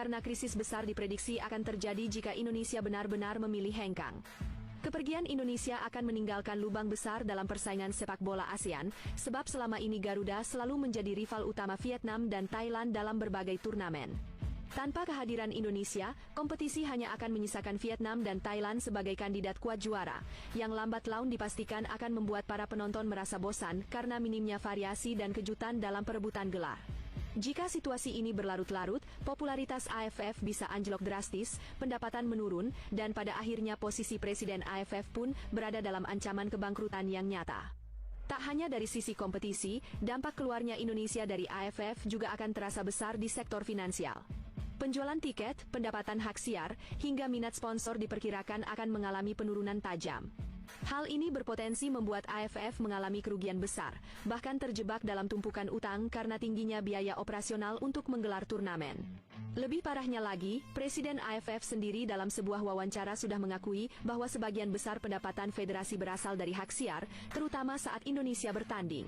karena krisis besar diprediksi akan terjadi jika Indonesia benar-benar memilih hengkang. Kepergian Indonesia akan meninggalkan lubang besar dalam persaingan sepak bola ASEAN, sebab selama ini Garuda selalu menjadi rival utama Vietnam dan Thailand dalam berbagai turnamen. Tanpa kehadiran Indonesia, kompetisi hanya akan menyisakan Vietnam dan Thailand sebagai kandidat kuat juara, yang lambat laun dipastikan akan membuat para penonton merasa bosan karena minimnya variasi dan kejutan dalam perebutan gelar. Jika situasi ini berlarut-larut, popularitas AFF bisa anjlok drastis, pendapatan menurun, dan pada akhirnya posisi Presiden AFF pun berada dalam ancaman kebangkrutan yang nyata. Tak hanya dari sisi kompetisi, dampak keluarnya Indonesia dari AFF juga akan terasa besar di sektor finansial. Penjualan tiket, pendapatan hak siar, hingga minat sponsor diperkirakan akan mengalami penurunan tajam. Hal ini berpotensi membuat AFF mengalami kerugian besar, bahkan terjebak dalam tumpukan utang karena tingginya biaya operasional untuk menggelar turnamen. Lebih parahnya lagi, Presiden AFF sendiri dalam sebuah wawancara sudah mengakui bahwa sebagian besar pendapatan federasi berasal dari hak siar, terutama saat Indonesia bertanding.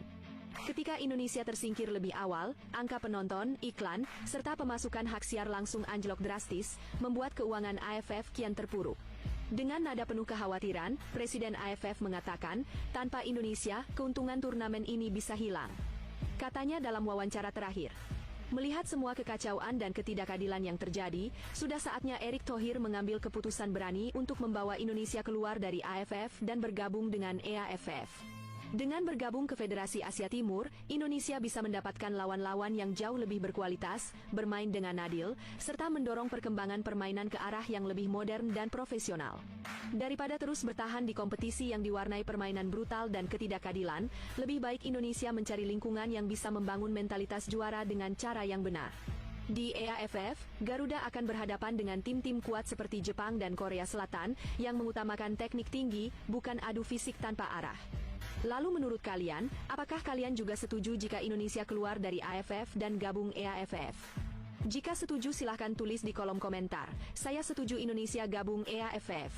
Ketika Indonesia tersingkir lebih awal, angka penonton, iklan, serta pemasukan hak siar langsung anjlok drastis, membuat keuangan AFF kian terpuruk. Dengan nada penuh kekhawatiran, Presiden AFF mengatakan, tanpa Indonesia, keuntungan turnamen ini bisa hilang. Katanya dalam wawancara terakhir, melihat semua kekacauan dan ketidakadilan yang terjadi, sudah saatnya Erick Thohir mengambil keputusan berani untuk membawa Indonesia keluar dari AFF dan bergabung dengan EAFF. Dengan bergabung ke Federasi Asia Timur, Indonesia bisa mendapatkan lawan-lawan yang jauh lebih berkualitas, bermain dengan adil, serta mendorong perkembangan permainan ke arah yang lebih modern dan profesional. Daripada terus bertahan di kompetisi yang diwarnai permainan brutal dan ketidakadilan, lebih baik Indonesia mencari lingkungan yang bisa membangun mentalitas juara dengan cara yang benar. Di EAFF, Garuda akan berhadapan dengan tim-tim kuat seperti Jepang dan Korea Selatan yang mengutamakan teknik tinggi, bukan adu fisik tanpa arah. Lalu menurut kalian, apakah kalian juga setuju jika Indonesia keluar dari AFF dan gabung EAFF? Jika setuju silahkan tulis di kolom komentar. Saya setuju Indonesia gabung EAFF.